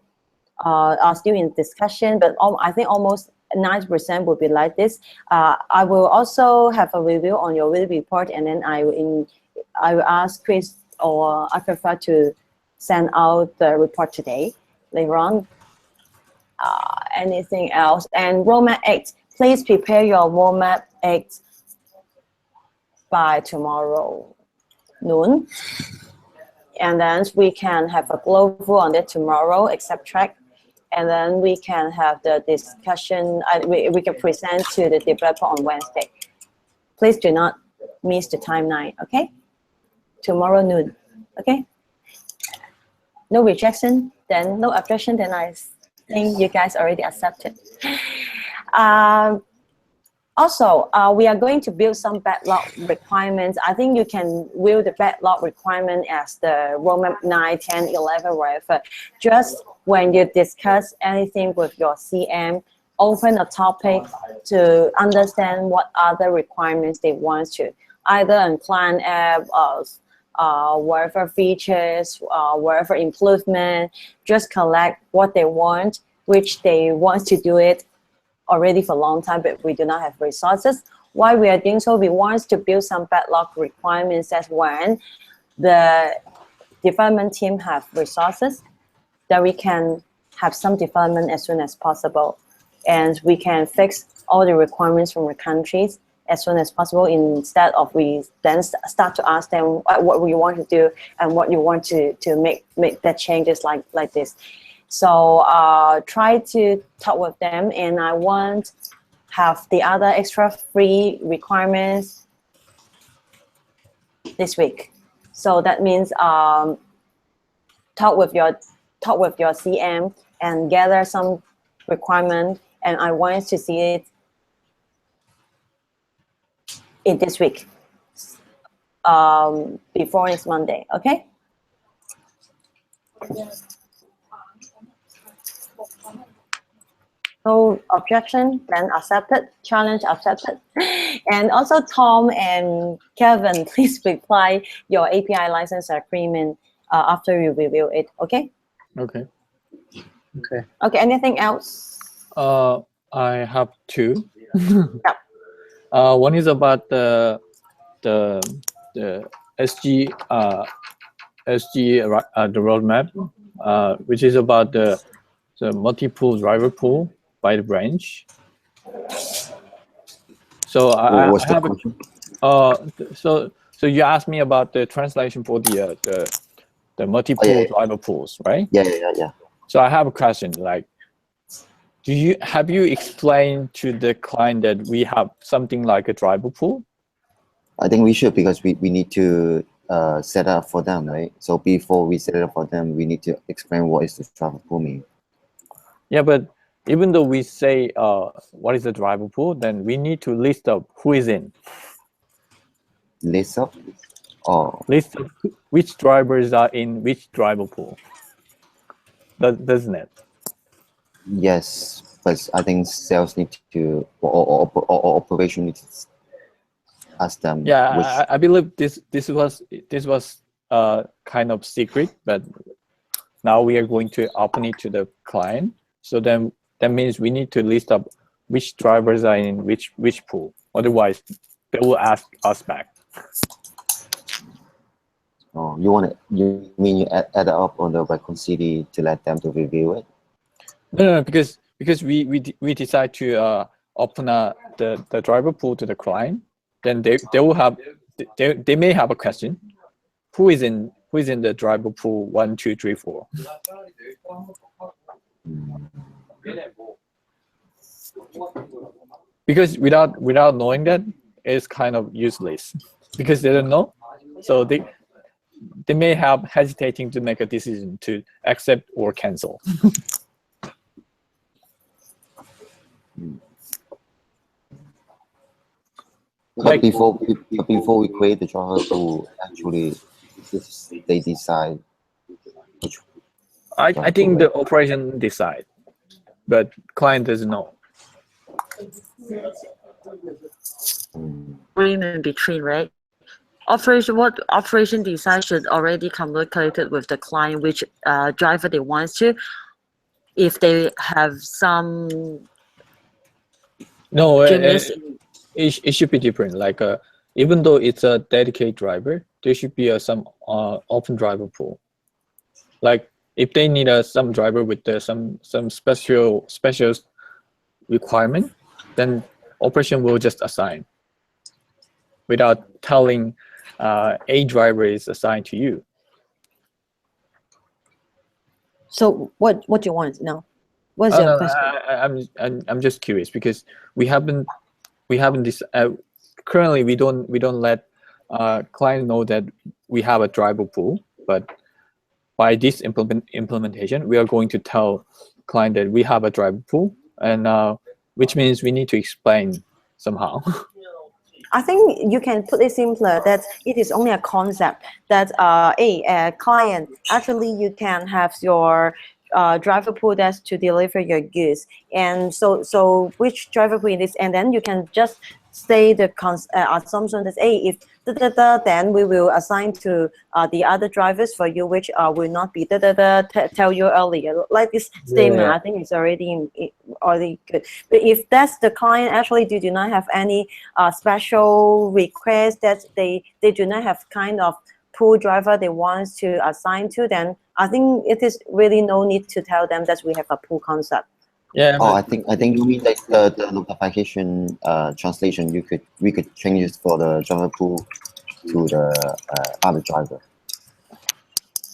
are still in discussion, but I think almost 90% will be like this. I will also have a review on your weekly report, and then I will ask Chris or Akrifa to send out the report today later on. Anything else? And roadmap 8, please prepare your roadmap 8 by tomorrow noon, and then we can have a global on it tomorrow, except track, and then we can have the discussion. We can present to the developer on Wednesday. Please do not miss the timeline. Okay, tomorrow noon. Okay, no rejection, then no objection, then I think you guys already accepted. Also, we are going to build some backlog requirements. I think you can view the backlog requirement as the roadmap 9, 10, 11, wherever. Just when you discuss anything with your CM, open a topic to understand what other requirements they want to, either on client app, wherever features, wherever improvement. Just collect what they want, which they want to do it already for a long time, but we do not have resources. Why we are doing so? We want to build some backlog requirements that when the development team have resources, that we can have some development as soon as possible, and we can fix all the requirements from the countries as soon as possible, instead of we then start to ask them what we want to do and what you want to make that changes like this. So try to talk with them, and I want have the other extra free requirements this week. So that means talk with your CM and gather some requirement, and I want to see it in this week, before next Monday. Okay. No objection, then accepted. Challenge accepted. And also Tom and Kevin, please reply your API license agreement after you review it. Okay. Okay. Okay. Okay. Anything else? I have two. Yeah. One is about the SG the roadmap, which is about the multi-pool driver pool by the branch. So I have so you asked me about the translation for the multi-pool driver pools, right? Yeah. So I have a question, like, have you explained to the client that we have something like a driver pool? I think we should, because we need to set up for them, right? So before we set it up for them, we need to explain what is the driver pool mean. Yeah, but even though we say what is the driver pool, then we need to list up who is in. List up? Or list up which drivers are in which driver pool. Doesn't it? Yes, but I think sales need to, or operation needs to ask them. Yeah, I believe this was kind of secret, but now we are going to open it to the client. So then that means we need to list up which drivers are in which pool. Otherwise, they will ask us back. Oh, you mean you add up on the Raccoon City to let them to review it? No, because we decide to open the driver pool to the client. Then they will have they may have a question. Who is in the driver pool 1, 2, 3, 4? Because without knowing that, it's kind of useless because they don't know. So they may have hesitating to make a decision to accept or cancel. But before we create the driver pool, actually, they decide. I think the operation decide, but client doesn't know. In between, right? What operation design should already communicated with the client which driver they want to. If they have some No, it it should be different. Like even though it's a dedicated driver, there should be some open driver pool. Like if they need some driver with some special requirement, then operation will just assign without telling a driver is assigned to you. So what do you want now? What's your question? I'm just curious because we haven't this currently we don't let client know that we have a driver pool, but by this implementation we are going to tell client that we have a driver pool, and which means we need to explain somehow. I think you can put it simpler that it is only a concept that a client actually you can have your driver pool that's to deliver your goods, and so which driver pool it is, and then you can just say the assumption that if then we will assign to the other drivers for you, which will not be tell you earlier. Like this statement, Yeah. I think it's already good. But if that's the client actually do not have any special request that they do not have kind of pool driver they want to assign to, then I think it is really no need to tell them that we have a pool concept. Yeah. Oh, I think you mean like the notification translation. We could change it for the driver pool to the other driver.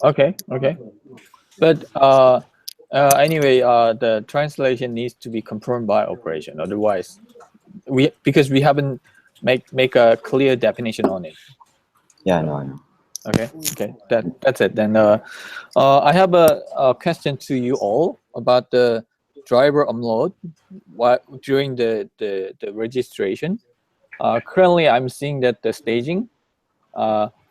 Okay. But anyway, the translation needs to be confirmed by operation. Otherwise, because we haven't make a clear definition on it. Yeah, I know. Okay. That's it. Then I have a question to you all about the driver upload during the registration. Currently, I'm seeing that the staging.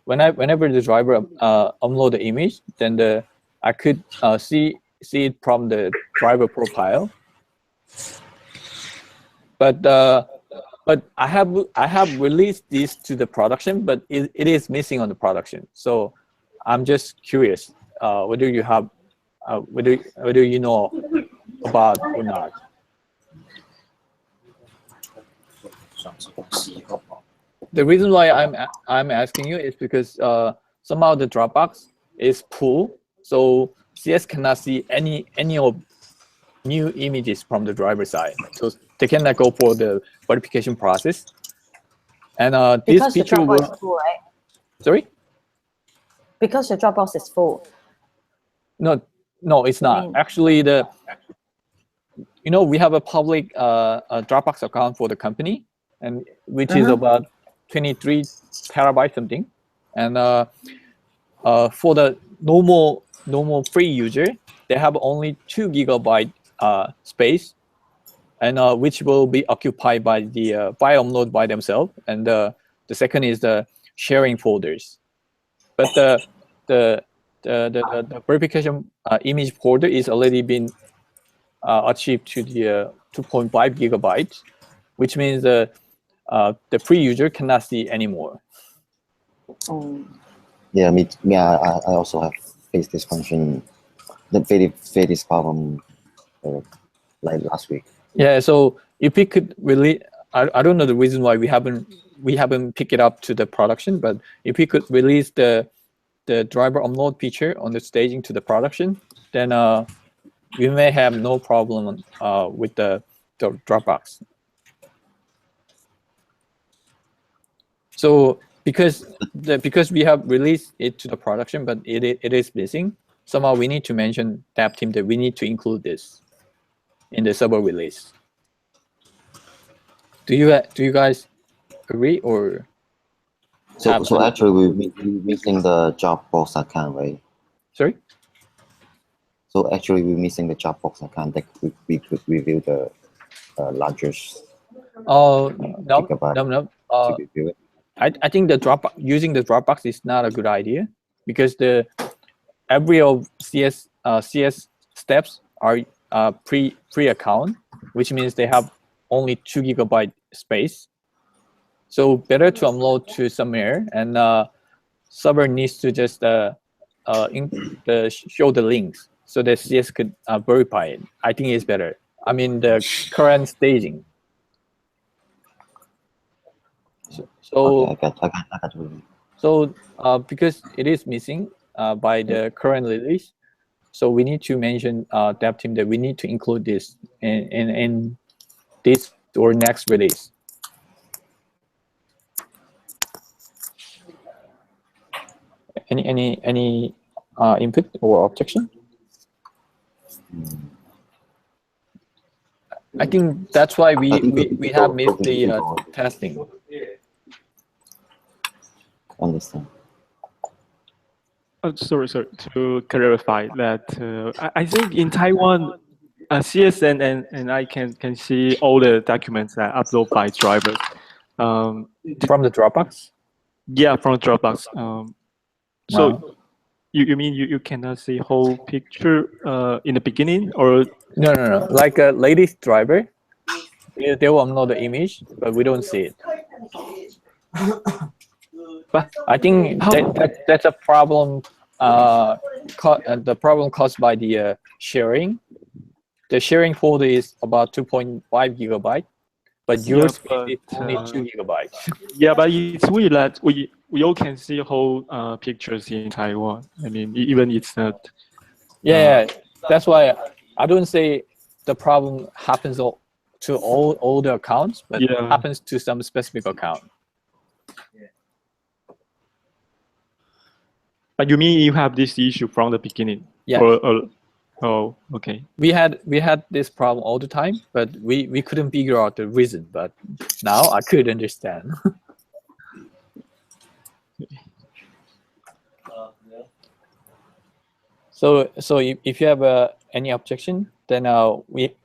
Whenever the driver upload the image, then I could see it from the driver profile. But I have released this to the production, but it is missing on the production. So I'm just curious whether you have whether you know about or not. The reason why I'm asking you is because somehow the Dropbox is full, so CS cannot see any of new images from the driver side, so they cannot go for the verification process. And this Because the feature Dropbox will. is full, right? Sorry? Because the Dropbox is full. No, it's not. Actually, we have a public Dropbox account for the company, and which is about 23 terabytes something. And for the normal free user, they have only 2 gigabyte space, and which will be occupied by the file upload by themselves. And the second is the sharing folders. But the verification image folder is already been achieved to the 2.5 gigabytes, which means the free user cannot see anymore. Yeah, I also have faced this function, face this problem like last week. Yeah, so if we could really, I don't know the reason why we haven't picked it up to the production, but if we could release the driver upload feature on the staging to the production, then we may have no problem with the Dropbox. So because we have released it to the production, but it is missing, somehow we need to mention Dev team that we need to include this in the server release. Do you guys agree or? So actually we're missing the Dropbox account, right? Sorry? So actually we're missing the Dropbox account that we could review the largest Oh no, gigabyte no. to review it. I think using the Dropbox is not a good idea because every of CS steps are pre account, which means they have only 2 GB space. So better to upload to somewhere, and server needs to just show the links so that CS could verify it. I think it's better. I mean the current staging. So Okay, I got you. So because it is missing by the current release, so we need to mention Dev team that we need to include this in this or next release. Any input or objection? I think that's why we have missed the testing. Understand. Sorry. To clarify that, I think in Taiwan, CS and I can see all the documents that are uploaded by drivers. From the Dropbox? Yeah, from Dropbox. So Wow. you mean you cannot see whole picture in the beginning, or? No. Like a latest driver, they will upload the image, but we don't see it. But I think that's a problem. The problem caused by the sharing. The sharing folder is about 2.5 GB, but yours is only 2 GB. Yeah, but it's weird that we all can see whole pictures in Taiwan. I mean, even it's not. Yeah, that's why I don't say the problem happens to all the accounts, but Yeah. happens to some specific account. But you mean you have this issue from the beginning? Yeah. Oh, okay. We had this problem all the time, but we couldn't figure out the reason. But now I could understand. So if you have any objection, then we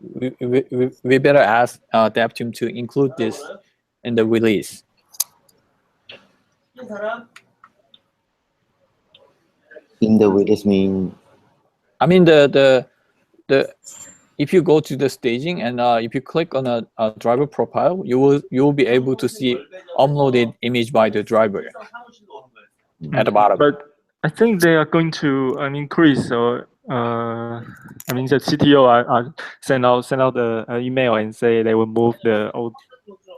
better ask Dev team to include this in the release. In the release mean? I mean the if you go to the staging and if you click on a driver profile, you will be able to see uploaded image by the driver at the bottom. But I think they are going to increase. So I mean, the CTO are send out the email and say they will move the old.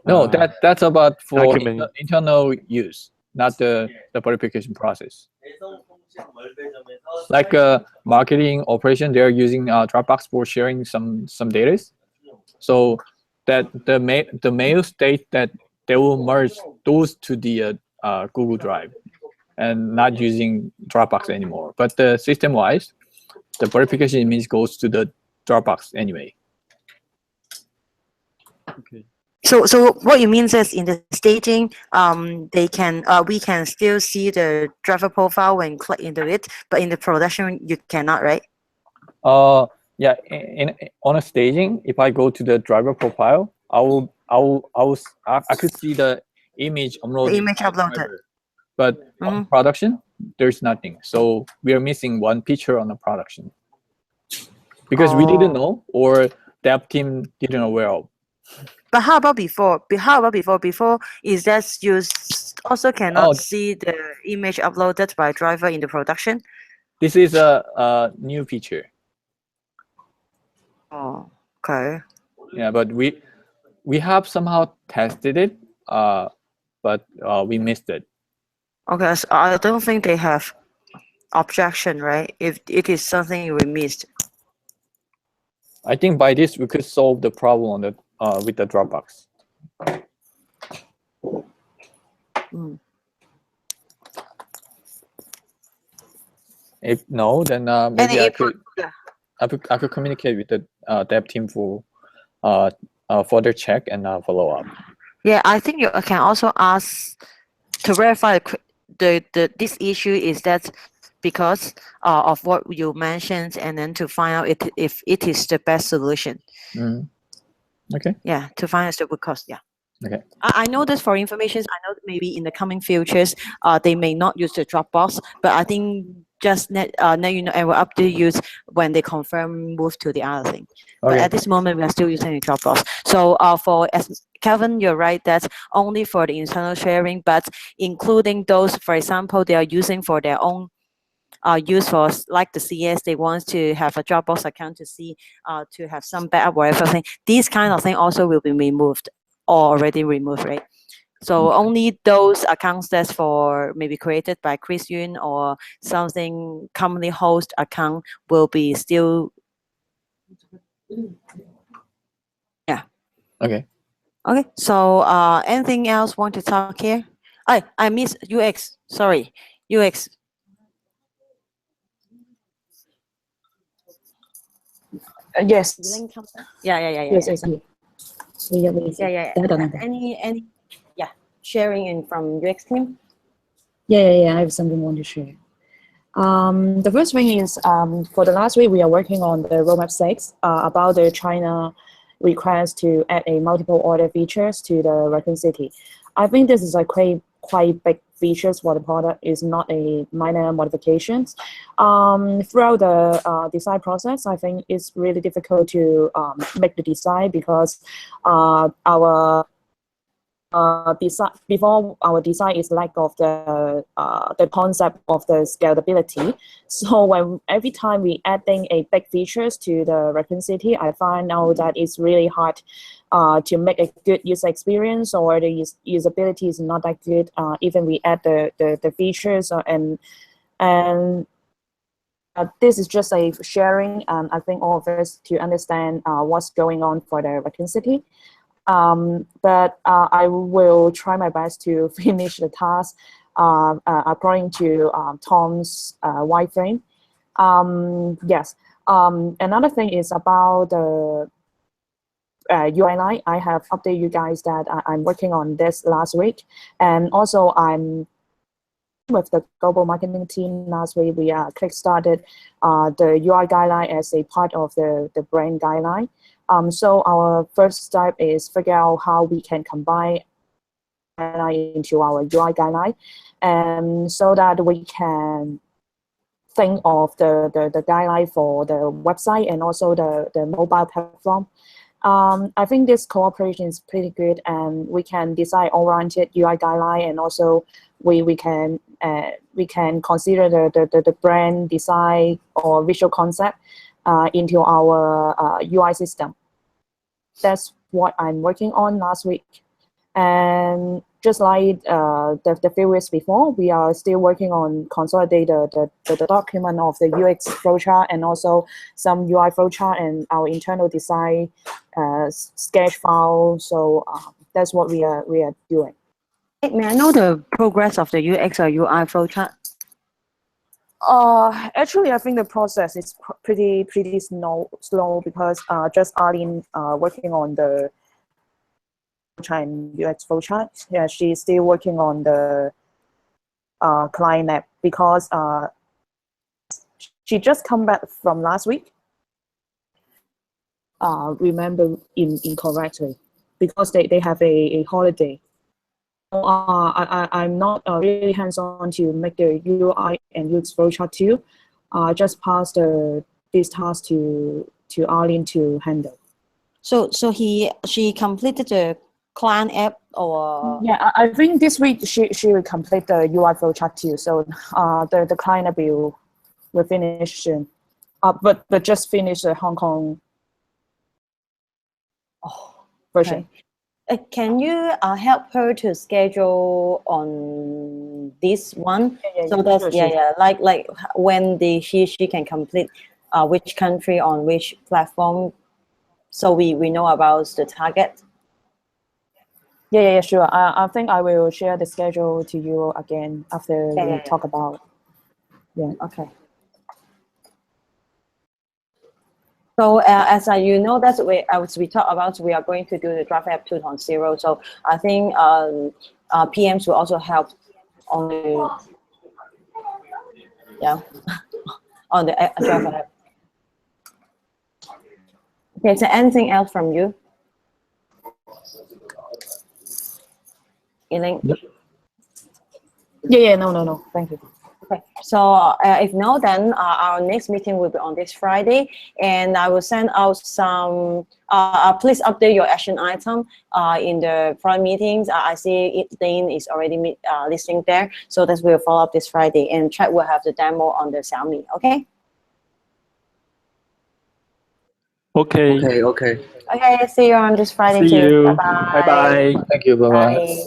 No, that's about for document. internal use, not the verification process. Like marketing operation, they're using Dropbox for sharing some data. So that the mail state that they will merge those to the Google Drive and not using Dropbox anymore. But the system-wise, the verification image goes to the Dropbox anyway. Okay. So what you mean is in the staging, we can still see the driver profile when click into it, but in the production you cannot, right? Yeah. On a staging, if I go to the driver profile, I could see the image uploaded. The image uploaded. But on production, there's nothing. So we are missing one feature on the production because we didn't know or the app team didn't aware of. But how about before? Before is that you also cannot see the image uploaded by driver in the production? This is a new feature. Oh, okay. Yeah, but we have somehow tested it, but we missed it. Okay, so I don't think they have objection, right? If it is something we missed. I think by this we could solve the problem on the with the Dropbox. Mm. If no, then maybe Any I input? could Yeah. I could communicate with the dev team for further check and follow up. Yeah, I think you can also ask to verify the this issue is that because of what you mentioned, and then to find out if it is the best solution. Mm. Okay. Yeah, to find out the root cause. Yeah. Okay. I know this for information. I know that maybe in the coming futures, they may not use the Dropbox, but I think just let you know, and we'll update you when they confirm move to the other thing. But Okay. at this moment, we are still using the Dropbox. So for as Calvin, you're right. That's only for the internal sharing, but including those, for example, they are using for their own use for like the CS, they want to have a Dropbox account to see to have some backup or everything. These kind of thing also will be removed or already removed, right? So only those accounts that's for maybe created by Chris Yun or something commonly host account will be still. Yeah. Okay. Okay. So anything else want to talk here? I miss UX. Sorry, UX. Yes. Link something? Yeah. Yes, yes. Yeah. Any sharing in from UX team? Yeah. I have something I want to share. The first thing is for the last week we are working on the roadmap 6 about the China request to add a multiple order features to the Raccoon City. I think this is a quite big features for the product. Is not a minor modifications. Throughout the design process, I think it's really difficult to make the design because our design before our design is lack of the concept of the scalability. So when every time we adding a big features to the Raccoon City, I find out that it's really hard to make a good user experience, or the usability is not that good. Even we add the features and this is just a sharing, and I think all of us to understand what's going on for the Raccoon City. But I will try my best to finish the task according to Tom's wireframe. Yes. Another thing is about the UI line. I have updated you guys that I'm working on this last week, and also I'm with the global marketing team. Last week we kick-started the UI guideline as a part of the brand guideline. So our first step is figure out how we can combine guideline into our UI guideline, and so that we can think of the guideline for the website and also the mobile platform. I think this cooperation is pretty good, and we can design oriented UI guideline, and also we can consider the brand design or visual concept into our UI system. That's what I'm working on last week. And just like the few weeks before, we are still working on consolidate the document of the UX flowchart and also some UI flowchart and our internal design sketch file. So that's what we are doing. May I know the progress of the UX or UI flowchart? Actually, I think the process is pretty slow because just Arlene working on the UX flowchart. Yeah, she's still working on the client app because she just come back from last week. Remember incorrectly because they have a holiday. I'm not really hands-on to make the UI and UX flowchart too. Just pass this task to Arlene to handle. So she completed the client app, or yeah, I think this week she will complete the UI flowchart too. So the client app will finish soon. But just finish the Hong Kong Oh, version. okay. Can you help her to schedule on this one? So that's sure. like when she can complete which country on which platform, so we know about the target. Yeah, sure. I think I will share the schedule to you again after we Yeah. talk about. Yeah. Okay. So as you know, that's as we talk about, we are going to do the draft app 2.0. So I think PMs will also help on the on the draft app. Okay, so anything else from you, Elaine? Yeah. No. Thank you. Okay, so if no, then our next meeting will be on this Friday, and I will send out some. Please update your action item in the front meetings. I see Dane is already listening there, so that we'll follow up this Friday, and Chat will have the demo on the Xiaomi. Okay. Okay. Okay. Okay. See you on this Friday See too. you. Bye bye. Bye bye. Thank you. Bye bye. Bye.